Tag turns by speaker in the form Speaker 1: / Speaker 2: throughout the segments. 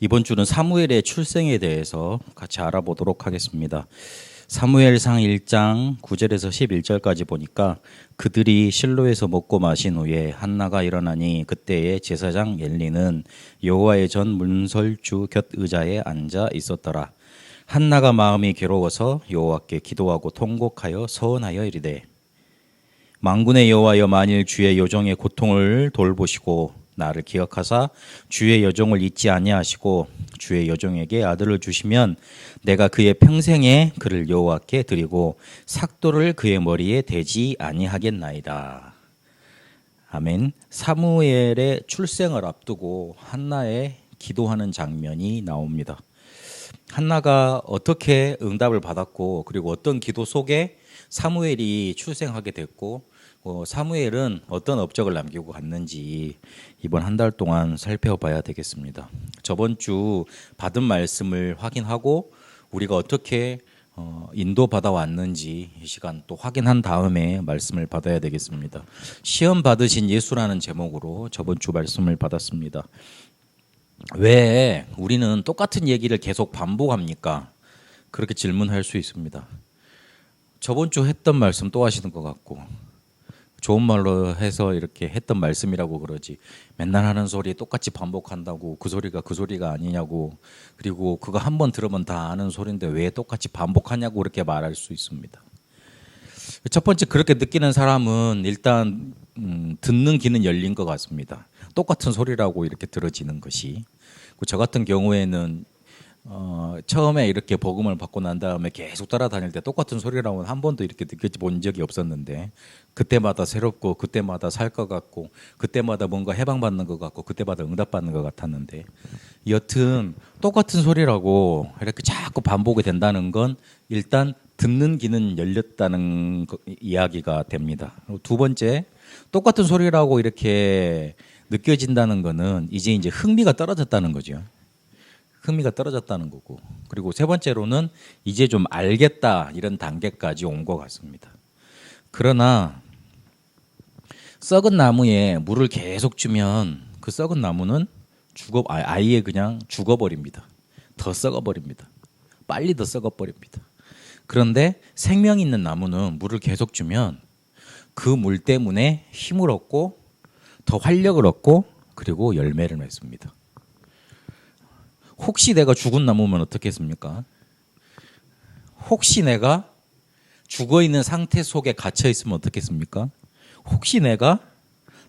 Speaker 1: 이번 주는 사무엘의 출생에 대해서 같이 알아보도록 하겠습니다. 사무엘상 1장 9절에서 11절까지 보니까 그들이 실로에서 먹고 마신 후에 한나가 일어나니 그때의 제사장 엘리는 여호와의 전 문설주 곁 의자에 앉아 있었더라. 한나가 마음이 괴로워서 여호와께 기도하고 통곡하여 서원하여 이르되 만군의 여호와여, 만일 주의 여종의 고통을 돌보시고 나를 기억하사 주의 여종을 잊지 아니하시고 주의 여종에게 아들을 주시면 내가 그의 평생에 그를 여호와께 드리고 삭도를 그의 머리에 대지 아니하겠나이다. 아멘. 사무엘의 출생을 앞두고 한나의 기도하는 장면이 나옵니다. 한나가 어떻게 응답을 받았고, 그리고 어떤 기도 속에 사무엘이 출생하게 됐고, 사무엘은 어떤 업적을 남기고 갔는지 이번 한 달 동안 살펴봐야 되겠습니다. 저번 주 받은 말씀을 확인하고 우리가 어떻게 인도받아 왔는지 이 시간 또 확인한 다음에 말씀을 받아야 되겠습니다. 시험 받으신 예수라는 제목으로 저번 주 말씀을 받았습니다. 왜 우리는 똑같은 얘기를 계속 반복합니까? 그렇게 질문할 수 있습니다. 저번 주 했던 말씀 또 하시는 것 같고, 좋은 말로 해서 이렇게 했던 말씀이라고 그러지, 맨날 하는 소리 똑같이 반복한다고 그 소리가 아니냐고, 그리고 그거 한 번 들으면 다 아는 소리인데 왜 똑같이 반복하냐고 그렇게 말할 수 있습니다. 첫 번째, 그렇게 느끼는 사람은 일단 듣는 귀는 열린 것 같습니다. 똑같은 소리라고 이렇게 들어지는 것이. 저 같은 경우에는 처음에 이렇게 복음을 받고 난 다음에 계속 따라다닐 때 똑같은 소리라고는 한 번도 이렇게 느껴 본 적이 없었는데, 그때마다 새롭고 그때마다 살 것 같고 그때마다 뭔가 해방받는 것 같고 그때마다 응답받는 것 같았는데, 여튼 똑같은 소리라고 이렇게 자꾸 반복이 된다는 건 일단 듣는 귀는 열렸다는 이야기가 됩니다. 두 번째, 똑같은 소리라고 이렇게 느껴진다는 거는 이제 흥미가 떨어졌다는 거죠. 흥미가 떨어졌다는 거고, 그리고 세 번째로는 이제 좀 알겠다 이런 단계까지 온 것 같습니다. 그러나 썩은 나무에 물을 계속 주면 그 썩은 나무는 아예 그냥 죽어버립니다. 더 썩어버립니다. 빨리 더 썩어버립니다. 그런데 생명 있는 나무는 물을 계속 주면 그 물 때문에 힘을 얻고 더 활력을 얻고 그리고 열매를 맺습니다. 혹시 내가 죽은 나무면 어떻겠습니까? 혹시 내가 죽어있는 상태 속에 갇혀 있으면 어떻겠습니까? 혹시 내가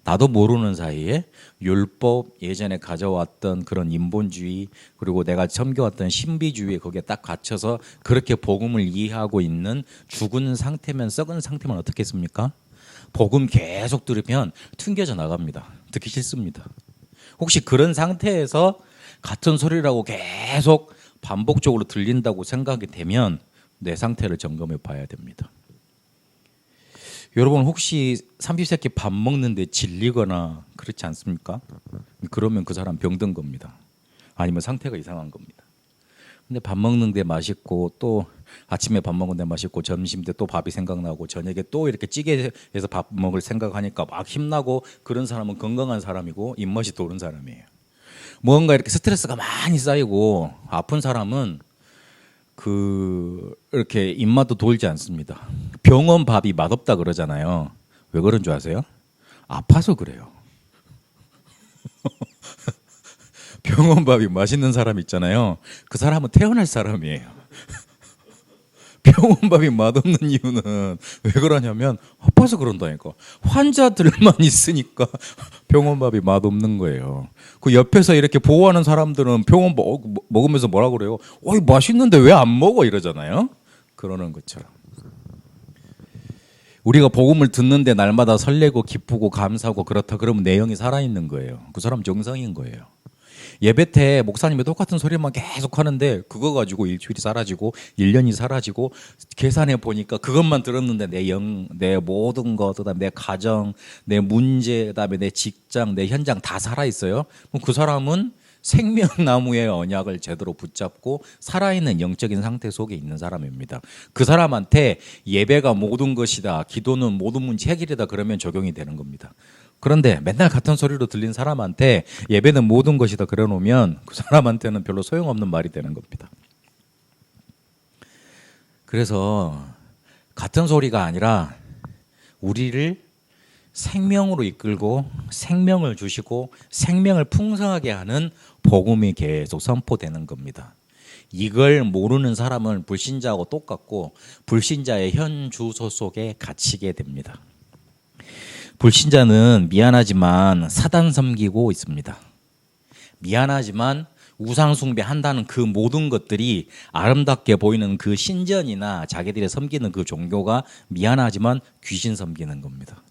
Speaker 1: 나도 모르는 사이에 율법, 예전에 가져왔던 그런 인본주의, 그리고 내가 섬겨왔던 신비주의에 거기에 딱 갇혀서 그렇게 복음을 이해하고 있는 죽은 상태면, 썩은 상태면 어떻겠습니까? 복음 계속 들으면 튕겨져 나갑니다. 듣기 싫습니다. 혹시 그런 상태에서 같은 소리라고 계속 반복적으로 들린다고 생각이 되면 내 상태를 점검해 봐야 됩니다. 여러분, 혹시 삼시세끼 밥 먹는데 질리거나 그렇지 않습니까? 그러면 그 사람 병든 겁니다. 아니면 상태가 이상한 겁니다. 근데 밥 먹는데 맛있고, 또 아침에 밥 먹는데 맛있고, 점심 때 또 밥이 생각나고, 저녁에 또 이렇게 찌개에서 밥 먹을 생각하니까 막 힘나고, 그런 사람은 건강한 사람이고 입맛이 도는 사람이에요. 뭔가 이렇게 스트레스가 많이 쌓이고 아픈 사람은 이렇게 입맛도 돌지 않습니다. 병원 밥이 맛없다 그러잖아요. 왜 그런 줄 아세요? 아파서 그래요. 병원 밥이 맛있는 사람 있잖아요. 그 사람은 태어날 사람이에요. 병원밥이 맛없는 이유는 왜 그러냐면 아파서 그런다니까. 환자들만 있으니까 병원밥이 맛없는 거예요. 그 옆에서 이렇게 보호하는 사람들은 병원 먹으면서 뭐라 그래요? 어이, 맛있는데 왜 안 먹어? 이러잖아요. 그러는 것처럼 우리가 복음을 듣는데 날마다 설레고 기쁘고 감사하고 그렇다 그러면 내용이 살아있는 거예요. 그 사람 정상인 거예요. 예배 때 목사님이 똑같은 소리만 계속 하는데 그거 가지고 일주일이 사라지고 1년이 사라지고 계산해 보니까 그것만 들었는데 내 모든 것, 그다음에 내 가정, 내 문제, 그다음에 내 직장, 내 현장 다 살아있어요. 그럼 그 사람은 생명나무의 언약을 제대로 붙잡고 살아있는 영적인 상태 속에 있는 사람입니다. 그 사람한테 예배가 모든 것이다, 기도는 모든 문제 해결이다 그러면 적용이 되는 겁니다. 그런데 맨날 같은 소리로 들린 사람한테 예배는 모든 것이다 그려놓으면 그 사람한테는 별로 소용없는 말이 되는 겁니다. 그래서 같은 소리가 아니라 우리를 생명으로 이끌고 생명을 주시고 생명을 풍성하게 하는 복음이 계속 선포되는 겁니다. 이걸 모르는 사람은 불신자하고 똑같고 불신자의 현 주소 속에 갇히게 됩니다. 불신자는 미안하지만 사단 섬기고 있습니다. 미안하지만 우상 숭배한다는 그 모든 것들이 아름답게 보이는 그 신전이나 자기들이 섬기는 그 종교가 미안하지만 귀신 섬기는 겁니다.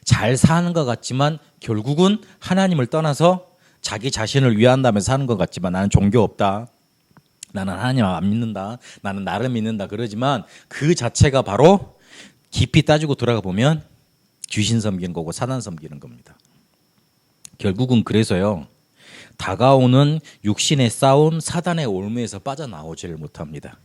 Speaker 1: 잘 사는 것 같지만 결국은 하나님을 떠나서 자기 자신을 위한다면서 사는 것 같지만 나는 종교 없다. 나는 하나님 안 믿는다. 나는 나를 믿는다. 그러지만 그 자체가 바로 깊이 따지고 들어가 보면 귀신 섬기는 거고 사단 섬기는 겁니다. 결국은 그래서요. 다가오는 육신의 싸움, 사단의 올무에서 빠져나오지를 못합니다.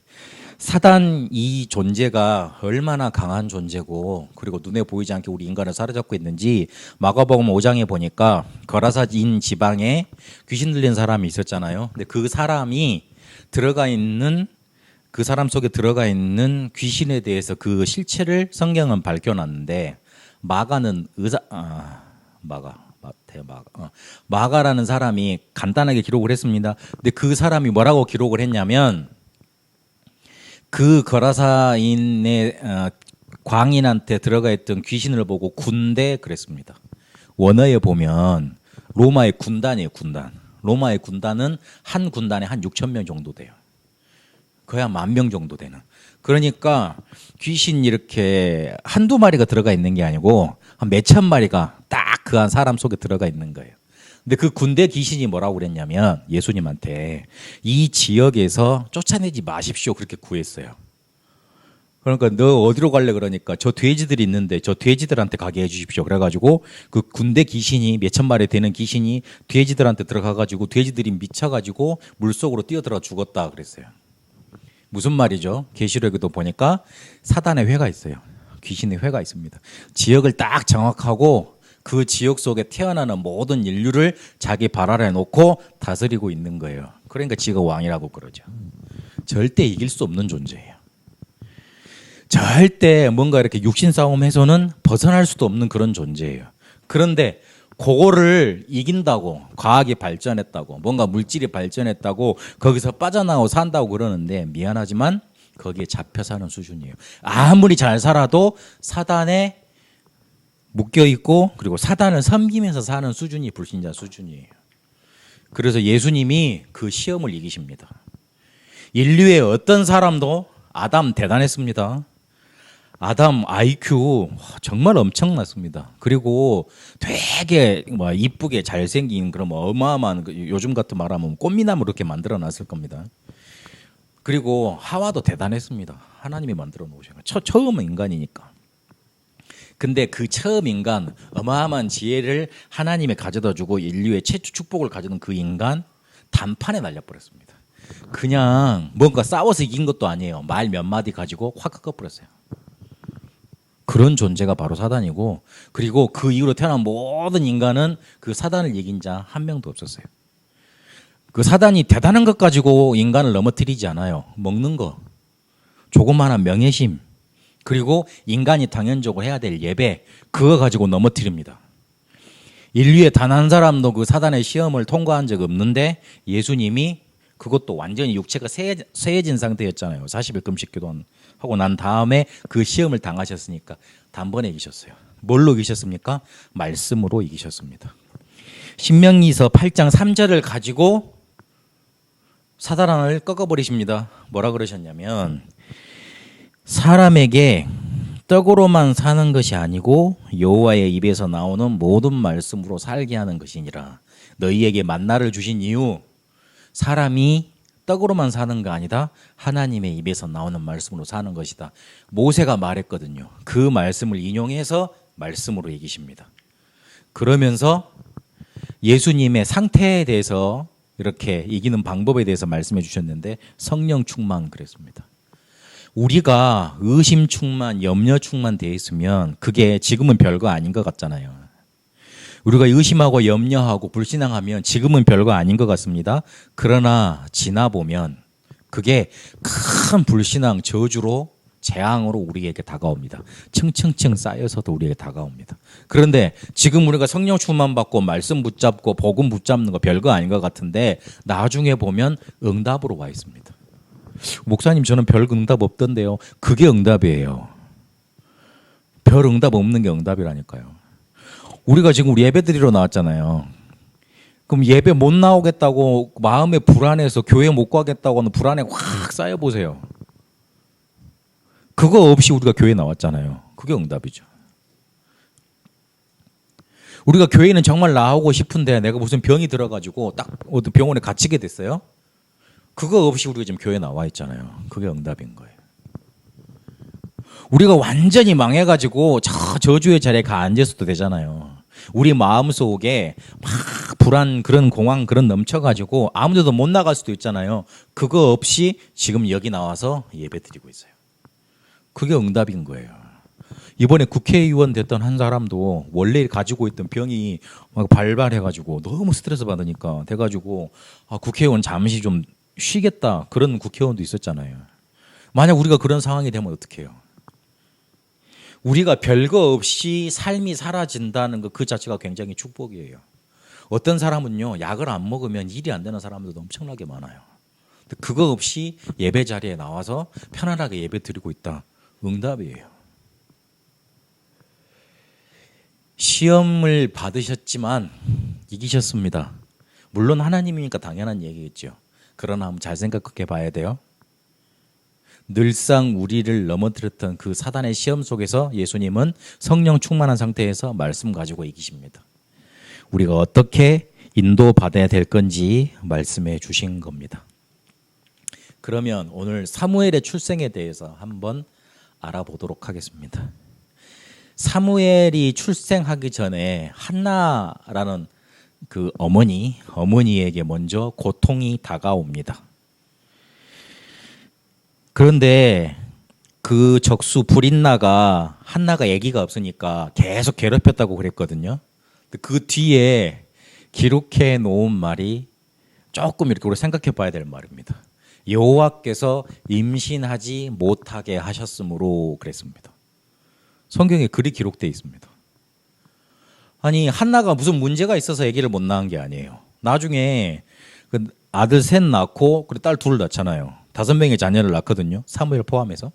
Speaker 1: 사단 이 존재가 얼마나 강한 존재고 그리고 눈에 보이지 않게 우리 인간을 사로잡고 있는지 마가복음 5장에 보니까 거라사인 지방에 귀신 들린 사람이 있었잖아요. 근데 그 사람이 들어가 있는 그 사람 속에 들어가 있는 귀신에 대해서 그 실체를 성경은 밝혀놨는데 마가는 마가라는 사람이 간단하게 기록을 했습니다. 근데 그 사람이 뭐라고 기록을 했냐면 그 거라사인의 광인한테 들어가 있던 귀신을 보고 군대 그랬습니다. 원어에 보면 로마의 군단이에요. 군단. 로마의 군단은 한 군단에 한 6천 명 정도 돼요. 거의 한 10,000명 정도 되는. 그러니까 귀신 이렇게 한두 마리가 들어가 있는 게 아니고 한 몇천 마리가 딱 그 한 사람 속에 들어가 있는 거예요. 근데 그 군대 귀신이 뭐라고 그랬냐면 예수님한테 이 지역에서 쫓아내지 마십시오 그렇게 구했어요. 그러니까 너 어디로 갈래 그러니까 저 돼지들이 있는데 저 돼지들한테 가게 해주십시오. 그래가지고 그 군대 귀신이 몇천 마리 되는 귀신이 돼지들한테 들어가가지고 돼지들이 미쳐가지고 물속으로 뛰어들어 죽었다 그랬어요. 무슨 말이죠? 계시록에도 보니까 사단의 회가 있어요. 귀신의 회가 있습니다. 지역을 딱 정확하고 그 지역 속에 태어나는 모든 인류를 자기 발 아래 놓고 다스리고 있는 거예요. 그러니까 지가 왕이라고 그러죠. 절대 이길 수 없는 존재예요. 절대 뭔가 이렇게 육신 싸움에서는 벗어날 수도 없는 그런 존재예요. 그런데 그거를 이긴다고 과학이 발전했다고 뭔가 물질이 발전했다고 거기서 빠져나오고 산다고 그러는데 미안하지만 거기에 잡혀 사는 수준이에요. 아무리 잘 살아도 사단에 묶여 있고 그리고 사단을 섬기면서 사는 수준이 불신자 수준이에요. 그래서 예수님이 그 시험을 이기십니다. 인류의 어떤 사람도 아담 대단했습니다. 아담 IQ 정말 엄청났습니다. 그리고 되게 이쁘게 잘생긴 그런 어마어마한 요즘 같은 말하면 꽃미남으로 이렇게 만들어 놨을 겁니다. 그리고 하와도 대단했습니다. 하나님이 만들어 놓으신 거예요. 처음 인간이니까. 근데 그 처음 인간 어마어마한 지혜를 하나님이 가져다 주고 인류의 최초 축복을 가져온 그 인간 단판에 날려버렸습니다. 그냥 뭔가 싸워서 이긴 것도 아니에요. 말 몇 마디 가지고 확 꺾어버렸어요. 그런 존재가 바로 사단이고 그리고 그 이후로 태어난 모든 인간은 그 사단을 이긴 자 한 명도 없었어요. 그 사단이 대단한 것 가지고 인간을 넘어뜨리지 않아요. 먹는 거, 조그마한 명예심, 그리고 인간이 당연적으로 해야 될 예배 그거 가지고 넘어뜨립니다. 인류의 단 한 사람도 그 사단의 시험을 통과한 적 없는데 예수님이 그것도 완전히 육체가 쇠해진 상태였잖아요. 40일 금식 기도하고 난 다음에 그 시험을 당하셨으니까 단번에 이기셨어요. 뭘로 이기셨습니까? 말씀으로 이기셨습니다. 신명기서 8장 3절을 가지고 사단을 꺾어버리십니다. 뭐라 그러셨냐면 사람에게 떡으로만 사는 것이 아니고 여호와의 입에서 나오는 모든 말씀으로 살게 하는 것이니라. 너희에게 만나를 주신 이유 사람이 떡으로만 사는 거 아니다. 하나님의 입에서 나오는 말씀으로 사는 것이다. 모세가 말했거든요. 그 말씀을 인용해서 말씀으로 이기십니다. 그러면서 예수님의 상태에 대해서 이렇게 이기는 방법에 대해서 말씀해 주셨는데 성령 충만 그랬습니다. 우리가 의심 충만, 염려 충만 돼 있으면 그게 지금은 별거 아닌 것 같잖아요. 우리가 의심하고 염려하고 불신앙하면 지금은 별거 아닌 것 같습니다. 그러나 지나보면 그게 큰 불신앙, 저주로, 재앙으로 우리에게 다가옵니다. 층층층 쌓여서도 우리에게 다가옵니다. 그런데 지금 우리가 성령 충만 받고 말씀 붙잡고 복음 붙잡는 거 별거 아닌 것 같은데 나중에 보면 응답으로 와 있습니다. 목사님 저는 별 응답 없던데요. 그게 응답이에요. 별 응답 없는 게 응답이라니까요. 우리가 지금 우리 예배 드리러 나왔잖아요. 그럼 예배 못 나오겠다고 마음에 불안해서 교회 못 가겠다고 하는 불안에 확 쌓여보세요. 그거 없이 우리가 교회 나왔잖아요. 그게 응답이죠. 우리가 교회는 정말 나오고 싶은데 내가 무슨 병이 들어가지고 딱 어떤 병원에 갇히게 됐어요. 그거 없이 우리가 지금 교회 나와 있잖아요. 그게 응답인 거예요. 우리가 완전히 망해가지고 저 저주의 자리에 가 앉아서도 되잖아요. 우리 마음속에 막 불안, 그런 공황, 그런 넘쳐가지고 아무 데도 못 나갈 수도 있잖아요. 그거 없이 지금 여기 나와서 예배 드리고 있어요. 그게 응답인 거예요. 이번에 국회의원 됐던 한 사람도 원래 가지고 있던 병이 막 발발해가지고 너무 스트레스 받으니까 돼가지고 국회의원 잠시 좀 쉬겠다 그런 국회의원도 있었잖아요. 만약 우리가 그런 상황이 되면 어떡해요? 우리가 별거 없이 삶이 사라진다는 것 그 자체가 굉장히 축복이에요. 어떤 사람은요 약을 안 먹으면 일이 안 되는 사람들도 엄청나게 많아요. 그거 없이 예배 자리에 나와서 편안하게 예배 드리고 있다. 응답이에요. 시험을 받으셨지만 이기셨습니다. 물론 하나님이니까 당연한 얘기겠죠. 그러나 한번 잘 생각해 봐야 돼요. 늘상 우리를 넘어뜨렸던 그 사단의 시험 속에서 예수님은 성령 충만한 상태에서 말씀 가지고 이기십니다. 우리가 어떻게 인도받아야 될 건지 말씀해 주신 겁니다. 그러면 오늘 사무엘의 출생에 대해서 한번 알아보도록 하겠습니다. 사무엘이 출생하기 전에 한나라는 그 어머니에게 먼저 고통이 다가옵니다. 그런데 그 적수 불인나가 한나가 아기가 없으니까 계속 괴롭혔다고 그랬거든요. 그 뒤에 기록해 놓은 말이 조금 이렇게 우리 생각해 봐야 될 말입니다. 여호와께서 임신하지 못하게 하셨으므로 그랬습니다. 성경에 글이 기록되어 있습니다. 아니 한나가 무슨 문제가 있어서 아기를 못 낳은 게 아니에요. 나중에 그 아들 셋 낳고 그리고 딸 둘 낳잖아요. 5명의 자녀를 낳거든요. 사무엘 포함해서.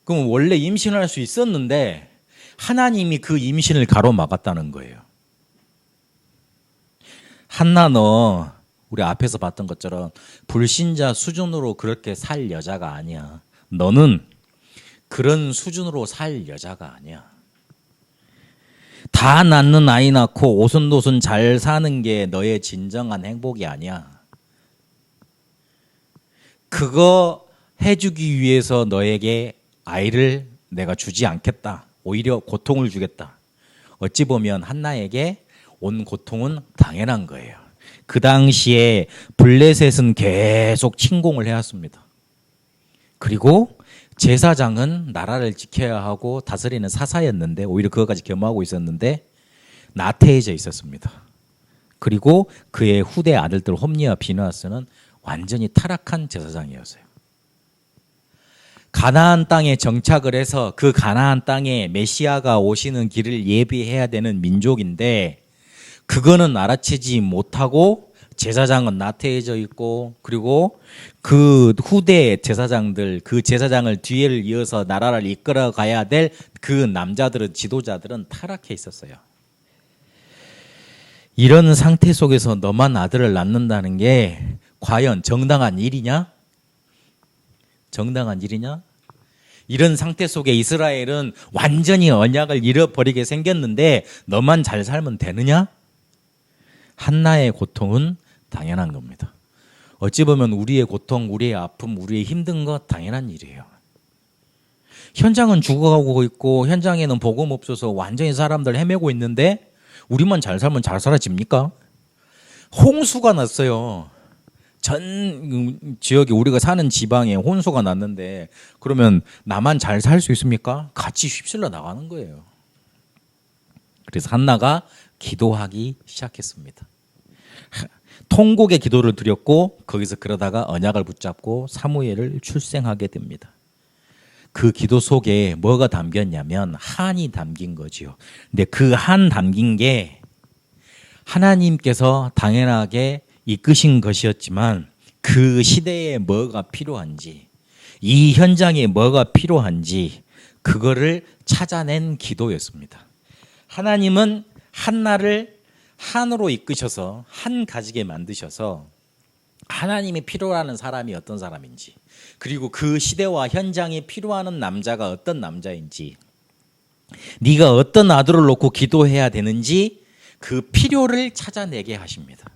Speaker 1: 그럼 원래 임신할 수 있었는데 하나님이 그 임신을 가로막았다는 거예요. 한나 너 우리 앞에서 봤던 것처럼 불신자 수준으로 그렇게 살 여자가 아니야. 너는 그런 수준으로 살 여자가 아니야. 다 낳는 아이 낳고 오순도순 잘 사는 게 너의 진정한 행복이 아니야. 그거 해주기 위해서 너에게 아이를 내가 주지 않겠다. 오히려 고통을 주겠다. 어찌 보면 한나에게 온 고통은 당연한 거예요. 그 당시에 블레셋은 계속 침공을 해왔습니다. 그리고 제사장은 나라를 지켜야 하고 다스리는 사사였는데 오히려 그것까지 겸하고 있었는데 나태해져 있었습니다. 그리고 그의 후대 아들들 홈니와 비느하스는 완전히 타락한 제사장이었어요. 가나안 땅에 정착을 해서 그 가나안 땅에 메시아가 오시는 길을 예비해야 되는 민족인데 그거는 알아채지 못하고 제사장은 나태해져 있고 그리고 그 후대 제사장들 그 제사장을 뒤를 이어서 나라를 이끌어 가야 될 그 남자들은 지도자들은 타락해 있었어요. 이런 상태 속에서 너만 아들을 낳는다는 게 과연 정당한 일이냐? 정당한 일이냐? 이런 상태 속에 이스라엘은 완전히 언약을 잃어버리게 생겼는데 너만 잘 살면 되느냐? 한나의 고통은 당연한 겁니다. 어찌 보면 우리의 고통, 우리의 아픔, 우리의 힘든 것 당연한 일이에요. 현장은 죽어가고 있고 현장에는 복음 없어서 완전히 사람들 헤매고 있는데 우리만 잘 살면 잘 살아집니까? 홍수가 났어요. 전 지역에 우리가 사는 지방에 홍수가 났는데 그러면 나만 잘 살 수 있습니까? 같이 휩쓸려 나가는 거예요. 그래서 한나가 기도하기 시작했습니다. 통곡의 기도를 드렸고 거기서 그러다가 언약을 붙잡고 사무엘을 출생하게 됩니다. 그 기도 속에 뭐가 담겼냐면 한이 담긴 거지요. 근데 그 한 담긴 게 하나님께서 당연하게 이끄신 것이었지만 그 시대에 뭐가 필요한지, 이 현장에 뭐가 필요한지 그거를 찾아낸 기도였습니다. 하나님은 한나를 한으로 이끄셔서 한 가지게 만드셔서 하나님이 필요로 하는 사람이 어떤 사람인지, 그리고 그 시대와 현장에 필요하는 남자가 어떤 남자인지, 네가 어떤 아들을 놓고 기도해야 되는지 그 필요를 찾아내게 하십니다.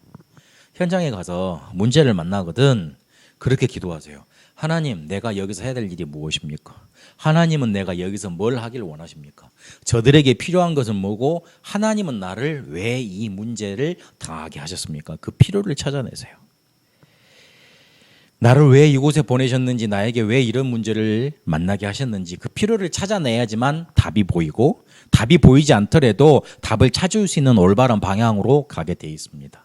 Speaker 1: 현장에 가서 문제를 만나거든 그렇게 기도하세요. 하나님, 내가 여기서 해야 될 일이 무엇입니까? 하나님은 내가 여기서 뭘 하길 원하십니까? 저들에게 필요한 것은 뭐고 하나님은 나를 왜 이 문제를 당하게 하셨습니까? 그 필요를 찾아내세요. 나를 왜 이곳에 보내셨는지, 나에게 왜 이런 문제를 만나게 하셨는지 그 필요를 찾아내야지만 답이 보이고, 답이 보이지 않더라도 답을 찾을 수 있는 올바른 방향으로 가게 돼 있습니다.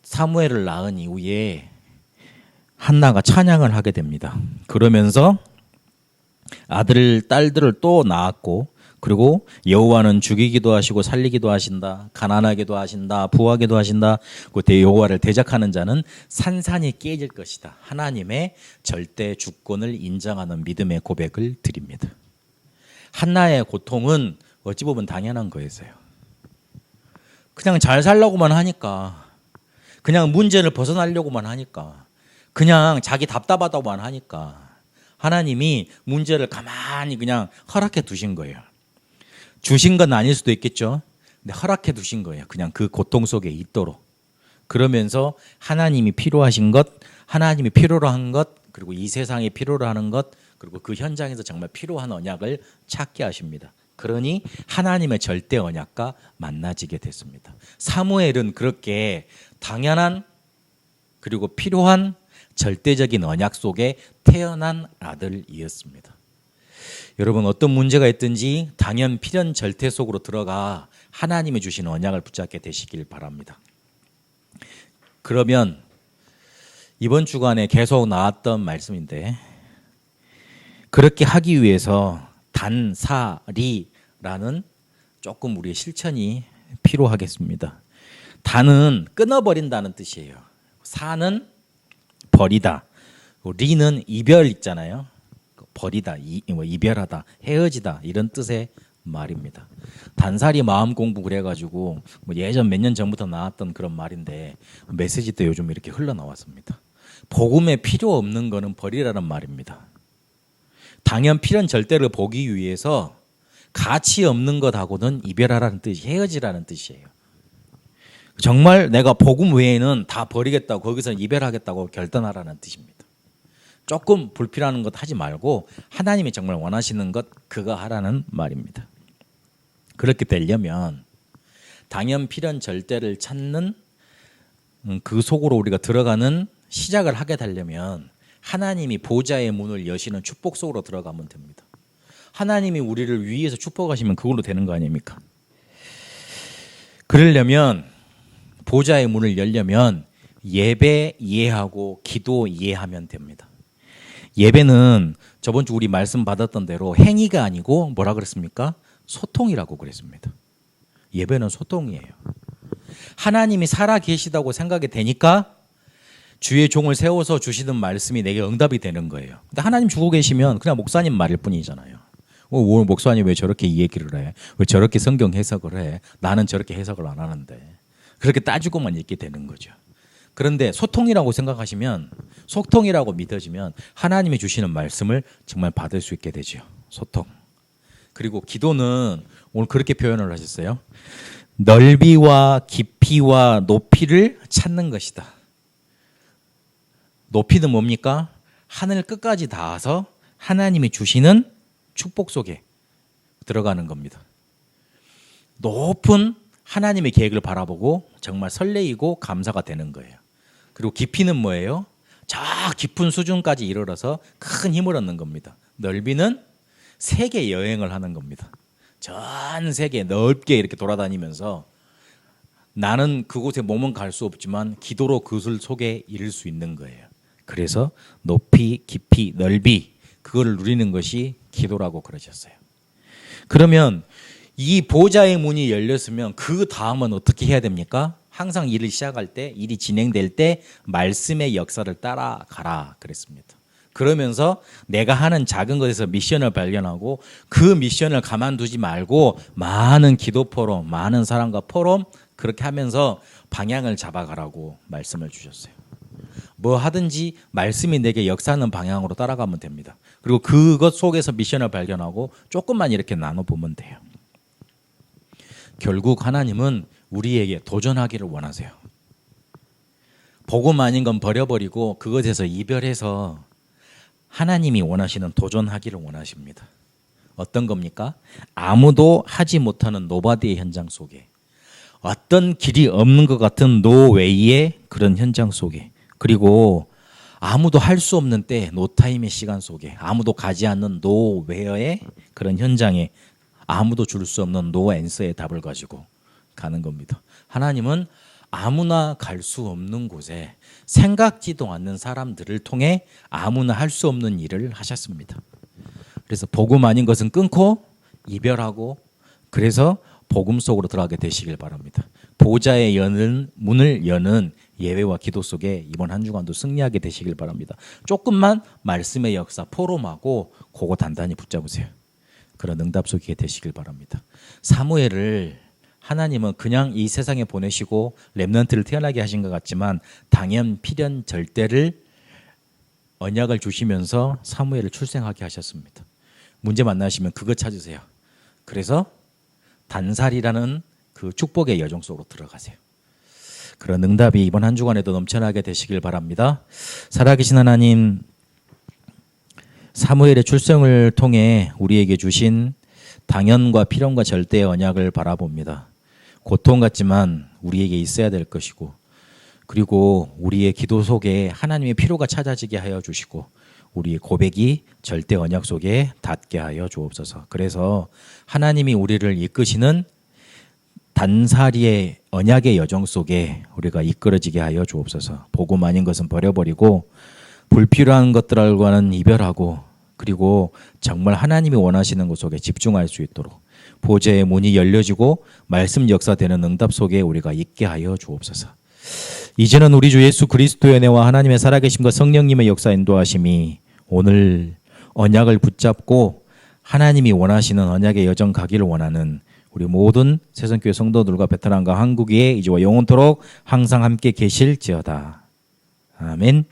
Speaker 1: 사무엘을 낳은 이후에 한나가 찬양을 하게 됩니다. 그러면서 아들, 딸들을 또 낳았고, 그리고 여호와는 죽이기도 하시고 살리기도 하신다, 가난하게도 하신다, 부하게도 하신다. 그 여호와를 대적하는 자는 산산이 깨질 것이다. 하나님의 절대 주권을 인정하는 믿음의 고백을 드립니다. 한나의 고통은 어찌 보면 당연한 거였어요. 그냥 잘 살려고만 하니까, 그냥 문제를 벗어나려고만 하니까, 그냥 자기 답답하다고만 하니까 하나님이 문제를 가만히 그냥 허락해 두신 거예요. 주신 건 아닐 수도 있겠죠. 근데 허락해 두신 거예요. 그냥 그 고통 속에 있도록. 그러면서 하나님이 필요하신 것, 하나님이 필요로 한 것, 그리고 이 세상에 필요로 하는 것, 그리고 그 현장에서 정말 필요한 언약을 찾게 하십니다. 그러니 하나님의 절대 언약과 만나지게 됐습니다. 사무엘은 그렇게 당연한 그리고 필요한 절대적인 언약 속에 태어난 아들이었습니다. 여러분, 어떤 문제가 있든지 당연 필연 절대 속으로 들어가 하나님이 주신 언약을 붙잡게 되시길 바랍니다. 그러면 이번 주간에 계속 나왔던 말씀인데, 그렇게 하기 위해서 단사리라는 조금 우리의 실천이 필요하겠습니다. 단은 끊어버린다는 뜻이에요. 사는 버리다, 리는 이별 있잖아요. 버리다, 이별하다, 헤어지다 이런 뜻의 말입니다. 단살이 마음 공부 그래가지고 예전 몇 년 전부터 나왔던 그런 말인데 메시지 때 요즘 이렇게 흘러나왔습니다. 복음에 필요 없는 거는 버리라는 말입니다. 당연 필연 절대를 보기 위해서 가치 없는 것하고는 이별하라는 뜻이, 헤어지라는 뜻이에요. 정말 내가 복음 외에는 다 버리겠다고, 거기서 이별하겠다고 결단하라는 뜻입니다. 조금 불필요한 것 하지 말고 하나님이 정말 원하시는 것 그거 하라는 말입니다. 그렇게 되려면 당연 필연 절대를 찾는 그 속으로 우리가 들어가는 시작을 하게 되려면 하나님이 보좌의 문을 여시는 축복 속으로 들어가면 됩니다. 하나님이 우리를 위에서 축복하시면 그걸로 되는 거 아닙니까? 그러려면, 보좌의 문을 열려면 예배 이해하고 기도 이해하면 됩니다. 예배는 저번 주 우리 말씀 받았던 대로 행위가 아니고 뭐라 그랬습니까? 소통이라고 그랬습니다. 예배는 소통이에요. 하나님이 살아 계시다고 생각이 되니까 주의 종을 세워서 주시는 말씀이 내게 응답이 되는 거예요. 근데 하나님 주고 계시면 그냥 목사님 말일 뿐이잖아요. 오늘 목사님 왜 저렇게 이 얘기를 해? 왜 저렇게 성경 해석을 해? 나는 저렇게 해석을 안 하는데. 그렇게 따지고만 있게 되는 거죠. 그런데 소통이라고 생각하시면, 소통이라고 믿어지면 하나님이 주시는 말씀을 정말 받을 수 있게 되죠. 소통. 그리고 기도는 오늘 그렇게 표현을 하셨어요. 넓이와 깊이와 높이를 찾는 것이다. 높이는 뭡니까? 하늘 끝까지 닿아서 하나님이 주시는 축복 속에 들어가는 겁니다. 높은 하나님의 계획을 바라보고 정말 설레이고 감사가 되는 거예요. 그리고 깊이는 뭐예요? 저 깊은 수준까지 이르러서 큰 힘을 얻는 겁니다. 넓이는 세계 여행을 하는 겁니다. 전 세계 넓게 이렇게 돌아다니면서 나는 그곳에 몸은 갈 수 없지만 기도로 그것을 속에 이룰 수 있는 거예요. 그래서 높이, 깊이, 넓이 그거를 누리는 것이 기도라고 그러셨어요. 그러면 이 보좌의 문이 열렸으면 그 다음은 어떻게 해야 됩니까? 항상 일을 시작할 때, 일이 진행될 때 말씀의 역사를 따라가라 그랬습니다. 그러면서 내가 하는 작은 것에서 미션을 발견하고 그 미션을 가만두지 말고 많은 기도 포럼, 많은 사람과 포럼 그렇게 하면서 방향을 잡아가라고 말씀을 주셨어요. 뭐 하든지 말씀이 내게 역사하는 방향으로 따라가면 됩니다. 그리고 그것 속에서 미션을 발견하고 조금만 이렇게 나눠보면 돼요. 결국 하나님은 우리에게 도전하기를 원하세요. 복음 아닌 건 버려버리고 그것에서 이별해서 하나님이 원하시는 도전하기를 원하십니다. 어떤 겁니까? 아무도 하지 못하는 노바디의 현장 속에, 어떤 길이 없는 것 같은 노웨이의 그런 현장 속에, 그리고 아무도 할 수 없는 때 노타임의 시간 속에, 아무도 가지 않는 노웨어의 그런 현장에 아무도 줄 수 없는 노앤서의 답을 가지고 가는 겁니다. 하나님은 아무나 갈 수 없는 곳에 생각지도 않는 사람들을 통해 아무나 할 수 없는 일을 하셨습니다. 그래서 복음 아닌 것은 끊고 이별하고 그래서 복음 속으로 들어가게 되시길 바랍니다. 보좌의 문을 여는 예배와 기도 속에 이번 한 주간도 승리하게 되시길 바랍니다. 조금만 말씀의 역사 포럼하고 그거 단단히 붙잡으세요. 그런 응답 속에 되시길 바랍니다. 사무엘을 하나님은 그냥 이 세상에 보내시고 렘넌트를 태어나게 하신 것 같지만 당연, 필연, 절대를 언약을 주시면서 사무엘을 출생하게 하셨습니다. 문제 만나시면 그거 찾으세요. 그래서 단살이라는 그 축복의 여정 속으로 들어가세요. 그런 응답이 이번 한 주간에도 넘쳐나게 되시길 바랍니다. 살아계신 하나님, 사무엘의 출생을 통해 우리에게 주신 당연과 필연과 절대의 언약을 바라봅니다. 고통 같지만 우리에게 있어야 될 것이고, 그리고 우리의 기도 속에 하나님의 필요가 찾아지게 하여 주시고, 우리의 고백이 절대 언약 속에 닿게 하여 주옵소서. 그래서 하나님이 우리를 이끄시는 단살이의 언약의 여정 속에 우리가 이끌어지게 하여 주옵소서. 복음 아닌 것은 버려버리고 불필요한 것들과는 이별하고, 그리고 정말 하나님이 원하시는 것 속에 집중할 수 있도록 보좌의 문이 열려지고 말씀 역사되는 응답 속에 우리가 있게 하여 주옵소서. 이제는 우리 주 예수 그리스도의 은혜와 하나님의 살아계심과 성령님의 역사 인도하심이 오늘 언약을 붙잡고 하나님이 원하시는 언약의 여정 가기를 원하는 우리 모든 새성교회 성도들과 베테랑과 한국에 이제와 영원토록 항상 함께 계실지어다. 아멘.